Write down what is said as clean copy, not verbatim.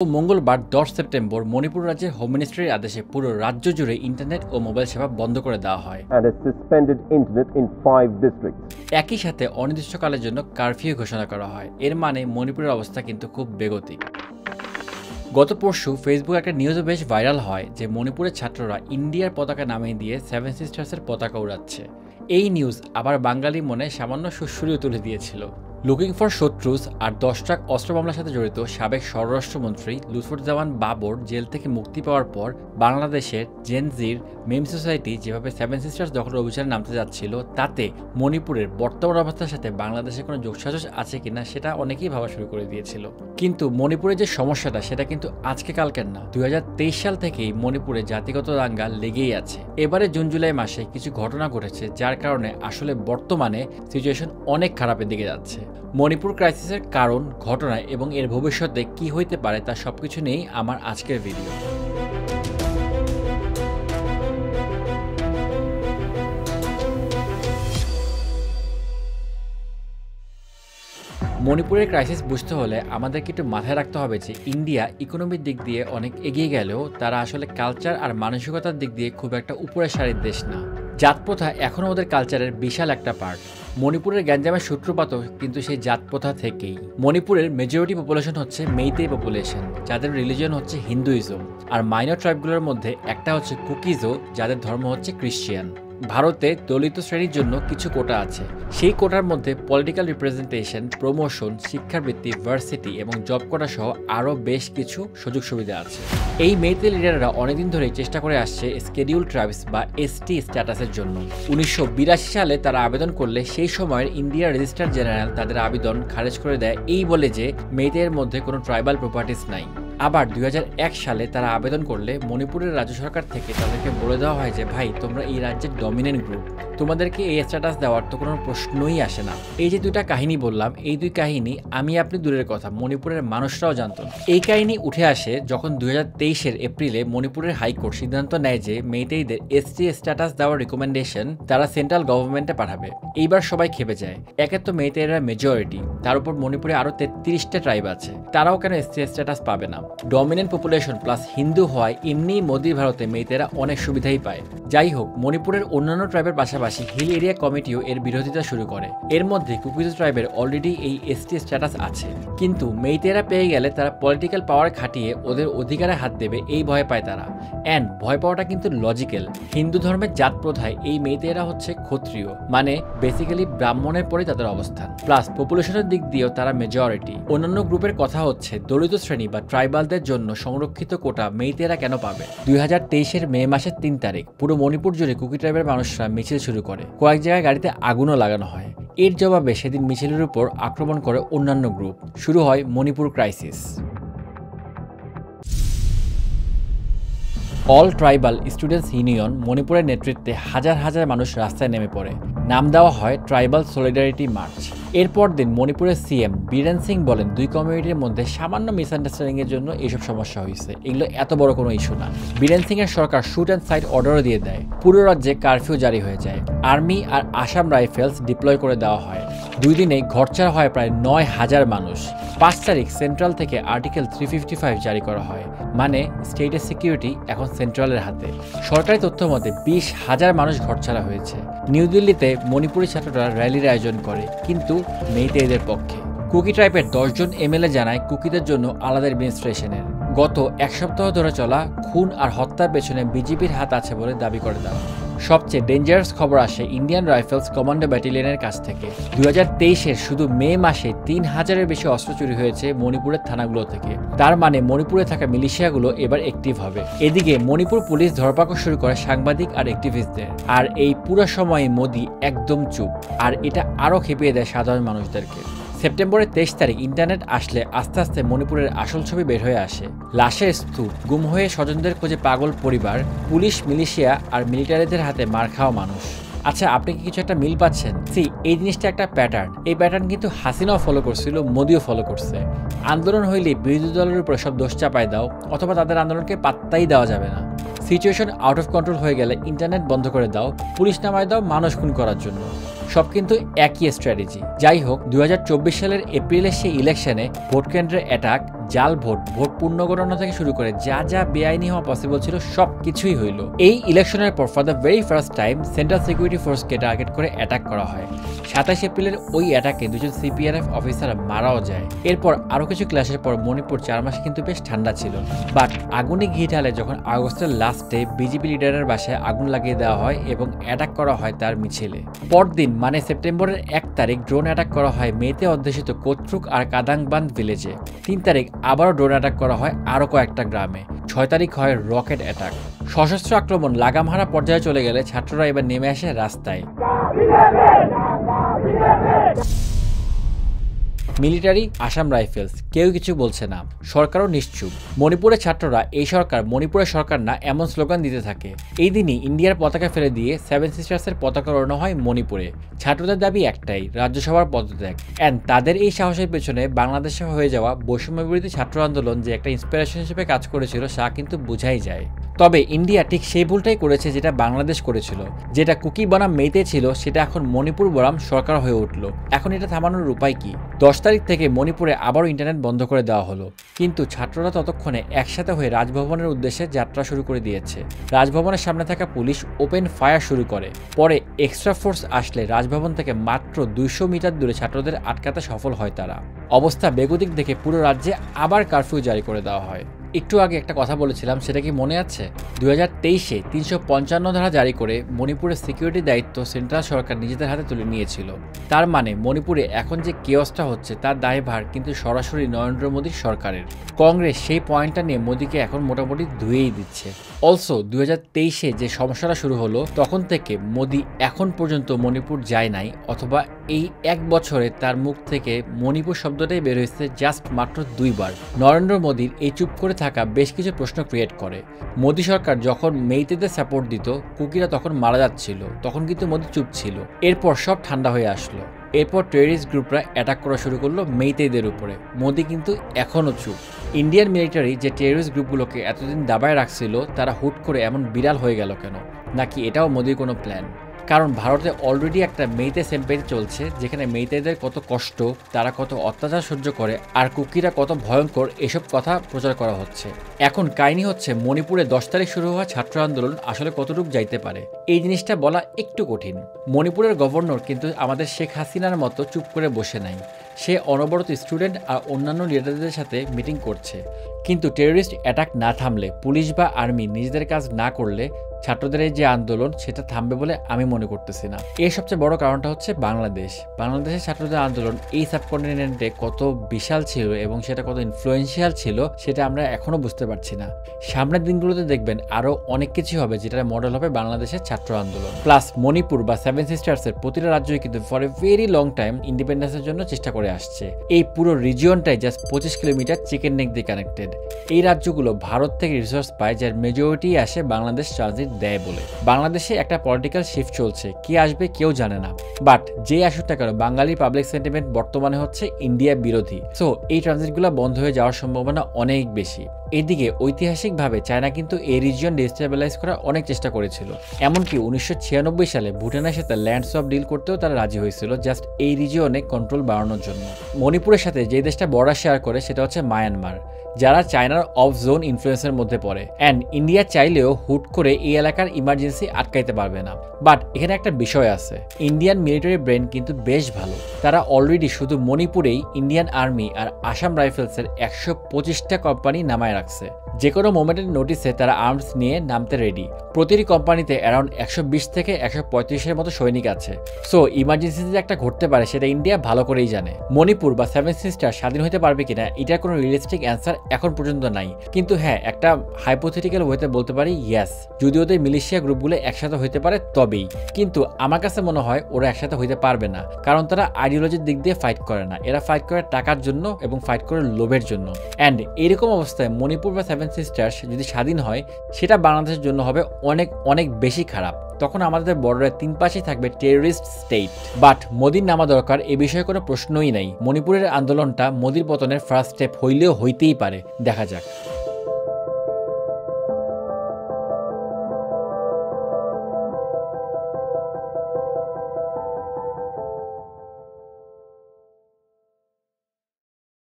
মঙ্গলবার ১০ সেপ্টেম্বর মণিপুর রাজ্যের হোম মিনিস্ট্রির আদেশে পুরো রাজ্য জুড়ে ইন্টারনেট ও মোবাইল সেবা বন্ধ করে দেওয়া হয়। একই সাথে অনির্দিষ্টকালের জন্য কারফিউ ঘোষণা করা হয়। এর মানে মণিপুরের অবস্থা কিন্তু খুব বেগতিক। গত পরশু ফেসবুকে একটা নিউজও বেশ ভাইরাল হয় যে মণিপুরের ছাত্ররা ইন্ডিয়ার পতাকা নামিয়ে দিয়ে সেভেন সিস্টার্সের পতাকা উড়াচ্ছে। এই নিউজ আবার বাঙালি মনে সামান্য সুশ্রুতিও তুলে দিয়েছিল। লুকিং ফর শত্রুস আর 10 ট্রাক অস্ত্র মামলার সাথে জড়িত সাবেক স্বরাষ্ট্রমন্ত্রী লুৎফুজ্জামান বাবর জেল থেকে মুক্তি পাওয়ার পর বাংলাদেশের জেনজির মেম সোসাইটি যেভাবে সেভেন সিস্টার্স দখলের অভিযানে নামতে যাচ্ছিল, তাতে মণিপুরের বর্তমান অবস্থার সাথে বাংলাদেশের কোনো যোগসাজশ আছে কিনা সেটা অনেকেই ভাবা শুরু করে দিয়েছিল। কিন্তু মণিপুরের যে সমস্যাটা সেটা কিন্তু আজকে কালকের না। 2023 সাল থেকেই মণিপুরে জাতিগত দাঙ্গা লেগেই আছে। এবারে জুন জুলাই মাসে কিছু ঘটনা ঘটেছে যার কারণে আসলে বর্তমানে সিচুয়েশন অনেক খারাপের দিকে যাচ্ছে। মণিপুর ক্রাইসিসের কারণ, ঘটনা এবং এর ভবিষ্যতে কি হইতে পারে তা সবকিছু নিয়েই আমার আজকের ভিডিও। মণিপুরের ক্রাইসিস বুঝতে হলে আমাদেরকে একটু মাথায় রাখতে হবে যে ইন্ডিয়া ইকোনমির দিক দিয়ে অনেক এগিয়ে গেলেও তারা আসলে কালচার আর মানসিকতার দিক দিয়ে খুব একটা উপরের সারির দেশ না। জাতপ্রথা এখনও ওদের কালচারের বিশাল একটা পার্ট। মণিপুরের গ্যাঞ্জামের সূত্রপাতও কিন্তু সেই জাতপ্রথা থেকেই। মণিপুরের মেজরিটি পপুলেশন হচ্ছে মেইতেই পপুলেশন, যাদের রিলিজিয়ন হচ্ছে হিন্দুইজম, আর মাইনর ট্রাইবগুলোর মধ্যে একটা হচ্ছে কুকিজো, যাদের ধর্ম হচ্ছে খ্রিস্টিয়ান। ভারতে দলিত শ্রেণীর জন্য কিছু কোটা আছে। সেই কোটার মধ্যে পলিটিক্যাল রিপ্রেজেন্টেশন, প্রমোশন, শিক্ষাবৃত্তি, ভার্সিটি এবং জব কোটা সহ আরও বেশ কিছু সুযোগ সুবিধা আছে। এই মেইতে লিডাররা অনেকদিন ধরেই চেষ্টা করে আসছে স্কেডিউল ট্রাইবস বা এসটি স্ট্যাটাসের জন্য। 1982 সালে তারা আবেদন করলে সেই সময়ের ইন্ডিয়ার রেজিস্ট্রার জেনারেল তাদের আবেদন খারেজ করে দেয় এই বলে যে মেইতের মধ্যে কোনো ট্রাইবাল প্রপার্টিস নাই। আবার 2001 সালে তারা আবেদন করলে মণিপুরের রাজ্য সরকার থেকে তাদেরকে বলে দেওয়া হয় যে ভাই, তোমরা এই রাজ্যের ডমিনেন্ট গ্রুপ, তোমাদেরকে এই স্ট্যাটাস দেওয়ার তো কোনো প্রশ্নই আসে না। এই যে দুইটা কাহিনী বললাম, এই দুই কাহিনী আমি আপনি দূরের কথা, মণিপুরের মানুষরাও জানত না। এই কাহিনী উঠে আসে যখন 2023 এপ্রিলে মণিপুরের হাইকোর্ট সিদ্ধান্ত নেয় যে মেইতেইদের এসটি স্ট্যাটাস দেওয়ার রিকমেন্ডেশন তারা সেন্ট্রাল গভর্নমেন্টে পাঠাবে। এইবার সবাই খেপে যায়। একে তো মেইতেইরা মেজরিটি, তার উপর মণিপুরে আরো 33টা ট্রাইব আছে, তারাও কেন এসটি স্ট্যাটাস পাবে না? ডমিনেন্ট পপুলেশন প্লাস হিন্দু হওয়ায় এমনি মোদি ভারতে মেইতেরা অনেক সুবিধাই পায়। যাই হোক, মণিপুরের অন্যান্য ট্রাইবের পাশাপাশি হিল এরিয়া কমিটিও এর বিরোধিতা শুরু করে। এর মধ্যে কুকিজো ট্রাইবের অলরেডি এই এসটি স্ট্যাটাস আছে, কিন্তু মেইতেরা পেয়ে গেলে তারা পলিটিক্যাল পাওয়ার খাটিয়ে ওদের অধিকারে হাত দেবে এই ভয় পায় তারা। অ্যান্ড ভয় পাওয়াটা কিন্তু লজিক্যাল। হিন্দু ধর্মের জাত প্রথায় এই মেইতেরা হচ্ছে ক্ষত্রিয়, মানে বেসিক্যালি ব্রাহ্মণের পরে তাদের অবস্থান, প্লাস পপুলেশনের দিক দিয়েও তারা মেজরিটি। অন্যান্য গ্রুপের কথা হচ্ছে দলিত শ্রেণী বা ট্রাইবালদের জন্য সংরক্ষিত কোটা মেইতেরা কেন পাবে? 2023 মে মাসের 3 তারিখ পুরো মণিপুর জুড়ে কুকি ট্রাইবের মানুষরা মিছিল শুরু করে। কয়েক জায়গায় গাড়িতে আগুনও লাগানো হয়। এর জবাবে সেদিন মিছিলের উপর আক্রমণ করে অন্যান্য গ্রুপ। শুরু হয় Manipur crisis. All tribal students union মণিপুরের নেতৃত্বে হাজার হাজার মানুষ রাস্তায় নেমে পড়ে। নাম দেওয়া হয় ট্রাইবাল সলিডারিটি মার্চ। এরপর দিন মণিপুরের সিএম বীরেন সিং বলেন, দুই কমিউনিটির মধ্যে সামান্য মিসআন্ডারস্ট্যান্ডিং এর জন্য এইসব সমস্যা হয়েছে, এগুলো এত বড় কোনো ইস্যু না। বীরেন সিং এর সরকার শুট অ্যান্ড সাইট অর্ডারও দিয়ে দেয়। পুরো রাজ্যে কারফিউ জারি হয়ে যায়। আর্মি আর আসাম রাইফেলস ডিপ্লয় করে দেওয়া হয়। 2 দিনে ঘরছাড়া হয় প্রায় 9,000 মানুষ। 5 তারিখ সেন্ট্রাল থেকে আর্টিকেল 355 জারি করা হয়, মানে স্টেটের সিকিউরিটি এখন সেন্ট্রালের হাতে। সরকারি তথ্য মতে 20,000 মানুষ ঘরছাড়া হয়েছে। নিউ দিল্লিতে মণিপুরি ছাত্ররা র্যালির আয়োজন করে, কিন্তু মেইতেইদের পক্ষে। কুকি ট্রাইবের 10 জন এমএলএ জানায় কুকিদের জন্য আলাদা অ্যাডমিনিস্ট্রেশনের। গত 1 সপ্তাহ ধরে চলা খুন আর হত্যার পেছনে বিজেপির হাত আছে বলে দাবি করে দেওয়া। সবচেয়ে ডেঞ্জারাস খবর আসে ইন্ডিয়ান রাইফেলস কমান্ডো ব্যাটালিয়নের কাছ থেকে। 2023 শুধু মে মাসে 3000-এর বেশি অস্ত্র চুরি হয়েছে মণিপুরের থানাগুলো থেকে। তার মানে মণিপুরে থাকা মিলিশিয়াগুলো এবার অ্যাক্টিভ হবে। এদিকে মণিপুর পুলিশ ধরপাকড় শুরু করে সাংবাদিক আর অ্যাক্টিভিস্টদের। আর এই পুরো সময়ে মোদি একদম চুপ, আর এটা আরও খেপিয়ে দেয় সাধারণ মানুষদেরকে। সেপ্টেম্বরের 23 তারিখ ইন্টারনেট আসলে আস্তে আস্তে মণিপুরের আসল ছবি বের হয়ে আসে। লাশের স্তূপ, গুম হয়ে স্বজনদের খোঁজে পাগল পরিবার, পুলিশ, মিলিশিয়া আর মিলিটারিদের হাতে মার খাওয়া মানুষ। আচ্ছা, আপনি কি কিছু একটা মিল পাচ্ছেন? এই জিনিসটা একটা প্যাটার্ন। এই প্যাটার্ন কিন্তু হাসিনাও ফলো করছিল, মোদিও ফলো করছে। আন্দোলন হইলে বিরোধী দলের উপর সব দোষ চাপায় দাও, অথবা তাদের আন্দোলনকে পাত্তাই দেওয়া যাবে না। সিচুয়েশন আউট অফ কন্ট্রোল হয়ে গেলে ইন্টারনেট বন্ধ করে দাও, পুলিশ নামায় দাও মানুষ খুন করার জন্য। সব কিন্তু একই স্ট্র্যাটেজি। যাই হোক, 2024 সালের এপ্রিলের সেই ইলেকশনে ভোট কেন্দ্রের অ্যাটাক, জাল ভোট পুনর্গণনা থেকে শুরু করে যা যা বেআইনি হওয়া পসিবল ছিল সব কিছুই হইল। এই ইলেকশনের পর for the very first time central security ফোর্সকে টার্গেট করে অ্যাটাক করা হয়। 27 এপ্রিলের ওই অ্যাটাকে দুজন সিপিআরএফ অফিসার মারাও যায়। এরপর আরও কিছু ক্লাসের পর মণিপুর 4 মাসে কিন্তু বেশ ঠান্ডা ছিল, বাট আগুনে ঘি ঢালে যখন আগস্টের লাস্টে বিজেপি লিডারের বাসায় আগুন লাগিয়ে দেওয়া হয় এবং অ্যাটাক করা হয় তার মিছিলে। পরদিন মানে সেপ্টেম্বরের 1 তারিখ ড্রোন অ্যাটাক করা হয় মেতে অধ্যুষিত কোত্রুক আর কাদাংবান্ধ ভিলেজে। 3 তারিখ আবারও ড্রোন অ্যাটাক করা হয় আরও কয়েকটা গ্রামে। 6 তারিখ হয় রকেট অ্যাটাক। সশস্ত্র আক্রমণ লাগামহারা পর্যায়ে চলে গেলে ছাত্ররা এবার নেমে আসে রাস্তায়। মিলিটারি, আসাম রাইফেলস, কেউ কিছু বলছে না, সরকারও নিশ্চুপ। মণিপুরের ছাত্ররা এই সরকার মণিপুরের সরকার না এমন স্লোগান দিতে থাকে। এই দিনই ইন্ডিয়ার পতাকা ফেলে দিয়ে 7 সিস্টার্সের পতাকা ওড়ানো হয় মণিপুরে। ছাত্রদের দাবি একটাই, রাজ্যসভার পদত্যাগ। অ্যান্ড তাদের এই সাহসের পেছনে বাংলাদেশে হয়ে যাওয়া বৈষম্য বিরোধী ছাত্র আন্দোলন যে একটা ইন্সপিরেশন হিসেবে কাজ করেছিল তা কিন্তু বোঝাই যায়। তবে ইন্ডিয়া ঠিক সেই ভুলটাই করেছে যেটা বাংলাদেশ করেছিল। যেটা কুকি বনাম মেইতে ছিল সেটা এখন মণিপুর বনাম সরকার হয়ে উঠল। এখন এটা থামানোর উপায় কি? 10 তারিখ থেকে মণিপুরে আবারও ইন্টারনেট বন্ধ করে দেওয়া হলো, কিন্তু ছাত্ররা ততক্ষণে একসাথে হয়ে রাজভবনের উদ্দেশ্যে যাত্রা শুরু করে দিয়েছে। রাজভবনের সামনে থাকা পুলিশ ওপেন ফায়ার শুরু করে। পরে এক্সট্রা ফোর্স আসলে রাজভবন থেকে মাত্র 200 মিটার দূরে ছাত্রদের আটকাতে সফল হয় তারা। অবস্থা বেগতিক দেখে পুরো রাজ্যে আবার কারফিউ জারি করে দেওয়া হয়। একটু আগে একটা কথা বলেছিলাম, সেটা কি মনে আছে? 2023-এ 355 ধারা জারি করে মণিপুরের সিকিউরিটি দায়িত্ব সেন্ট্রাল সরকার নিজেদের হাতে তুলে নিয়েছিল। তার মানে মণিপুরে এখন যে কেওসটা হচ্ছে তার দায়ভার কিন্তু সরাসরি নরেন্দ্র মোদীর সরকারের। কংগ্রেস সেই পয়েন্টটা নিয়ে মোদীকে এখন মোটামুটি ধুয়েই দিচ্ছে। অলসো 2023-এ যে সমস্যাটা শুরু হলো তখন থেকে মোদী এখন পর্যন্ত মণিপুর যায় নাই, অথবা এই 1 বছরে তার মুখ থেকে মণিপুর শব্দটাই বের হয়েছে জাস্ট মাত্র 2 বার। নরেন্দ্র মোদীর এই চুপ করে থাকা বেশ কিছু প্রশ্ন ক্রিয়েট করে। মোদী সরকার যখন মেইতেদের সাপোর্ট দিত, কুকিরা তখন মারা যাচ্ছিল, তখন কিন্তু মোদী চুপ ছিল। এরপর সব ঠান্ডা হয়ে আসলো। এরপর টেররিস্ট গ্রুপরা অ্যাটাক করা শুরু করলো মেইতেদের উপরে। মোদী কিন্তু এখনও চুপ। ইন্ডিয়ান মিলিটারি যে টেররিস্ট গ্রুপগুলোকে এতদিন দাবায় রাখছিল তারা হুট করে এমন বিড়াল হয়ে গেল কেন? নাকি এটাও মোদীর কোনো প্ল্যান? কারণ ভারতে অলরেডি একটা মেইতে সেম্পেরি চলছে, যেখানে মেইতেদের কত কষ্ট, তারা কত অত্যাচার সহ্য করে, আর কুকিরা কত ভয়ঙ্কর, এসব কথা প্রচার করা হচ্ছে। এখন কাহিনী হচ্ছে মণিপুরে 10 তারিখ শুরু হওয়া ছাত্র আন্দোলন আসলে কতটুকু যাইতে পারে এই জিনিসটা বলা একটু কঠিন। মণিপুরের গভর্নর কিন্তু আমাদের শেখ হাসিনার মতো চুপ করে বসে নাই। সে অনবরত স্টুডেন্ট আর অন্যান্য লিডারদের সাথে মিটিং করছে। কিন্তু টেররিস্ট অ্যাটাক না থামলে, পুলিশ বা আর্মি নিজেদের কাজ না করলে ছাত্রদের এই যে আন্দোলন সেটা থামবে বলে আমি মনে করতেছি না। এর সবচেয়ে বড় কারণটা হচ্ছে বাংলাদেশের ছাত্রদের আন্দোলন এই সাবকন্টিনেন্টে কত বিশাল ছিল এবং সেটা কত ইনফ্লুয়েন্সিয়াল ছিল সেটা আমরা এখনো বুঝতে পারছি না। সামনের দিনগুলোতে দেখবেন আরো অনেক কিছু হবে যেটার মডেল হবে বাংলাদেশের ছাত্র আন্দোলন। প্লাস মণিপুর বা 7 সিস্টার্সের প্রতিটা রাজ্যই কিন্তু for a very long time ইন্ডিপেন্ডেন্সের জন্য চেষ্টা করে আসছে। এই পুরো রিজিয়নটাই জাস্ট 25 কিলোমিটার চিকেন নেক দিয়ে কানেক্টেড। এই রাজ্যগুলো ভারত থেকে রিসোর্স পায়, যার মেজরিটি আসে বাংলাদেশ ট্রানজিট দেয় বলে। বাংলাদেশে একটা পলিটিক্যাল শিফট চলছে, কে আসবে কেউ জানে না, বাট যে আসুক না কেন বাঙালির পাবলিক সেন্টিমেন্ট বর্তমানে হচ্ছে ইন্ডিয়া বিরোধী। সো এই ট্রানজিটগুলো বন্ধ হয়ে যাওয়ার সম্ভাবনা অনেক বেশি। এদিকে ঐতিহাসিকভাবে চায়না কিন্তু এই রিজিয়ন ডিস্টেবিলাইজ করার অনেক চেষ্টা করেছিল। এমনকি 1996 সালে ভুটানের সাথে ল্যান্ড সোয়াপ ডিল করতেও তারা রাজি হয়েছিল, জাস্ট এই রিজিয়নে কন্ট্রোল বাড়ানোর জন্য। মণিপুরের সাথে যে দেশটা বর্ডার শেয়ার করে সেটা হচ্ছে মায়ানমার, যারা চায়নার অফ জোন ইনফ্লুয়েন্সের মধ্যে পড়ে। অ্যান্ড ইন্ডিয়া চাইলেও হুট করে এই এলাকার ইমার্জেন্সি আটকাইতে পারবে না। বাট এখানে একটা বিষয় আছে, ইন্ডিয়ান মিলিটারি ব্রেন কিন্তু বেশ ভালো। তারা অলরেডি শুধু মণিপুরেই ইন্ডিয়ান আর্মি আর আসাম রাইফেলসের 125টা কোম্পানি নামায় রাখছে। যে কোনো মোমেন্টের নোটিসে তারা আর্মস নিয়ে নামতে রেডি। প্রতিটি কোম্পানিতে অ্যারাউন্ড 120 থেকে 135-এর মতো সৈনিক আছে। সো ইমার্জেন্সি যে একটা ঘটতে পারে সেটা ইন্ডিয়া ভালো করেই জানে। মণিপুর বা 7 সিস্টার স্বাধীন হতে পারবে কিনা এটার কোনো রিয়েলিস্টিক অ্যান্সার এখন পর্যন্ত নাই, কিন্তু হ্যাঁ একটা হাইপোথেটিক্যাল ওয়েতে বলতে পারি ইয়েস, যদি ওদের মিলিশিয়া গ্রুপগুলো একসাথে হইতে পারে তবেই। কিন্তু আমার কাছে মনে হয় ওরা একসাথে হইতে পারবে না, কারণ তারা আইডিওলজির দিক দিয়ে ফাইট করে না, এরা ফাইট করে টাকার জন্য এবং ফাইট করে লোভের জন্য। অ্যান্ড এরকম অবস্থায় মণিপুর বা 7 সিস্টার্স যদি স্বাধীন হয় সেটা বাংলাদেশের জন্য হবে অনেক অনেক বেশি খারাপ। তখন আমাদের বর্ডারের 3 পাশেই থাকবে টেররিস্ট স্টেট। বাট মোদির নামা দরকার, এ বিষয়ে কোনো প্রশ্নই নাই। মণিপুরের আন্দোলনটা মোদির পতনের ফার্স্ট স্টেপ হইলেও হইতেই পারে, দেখা যাক।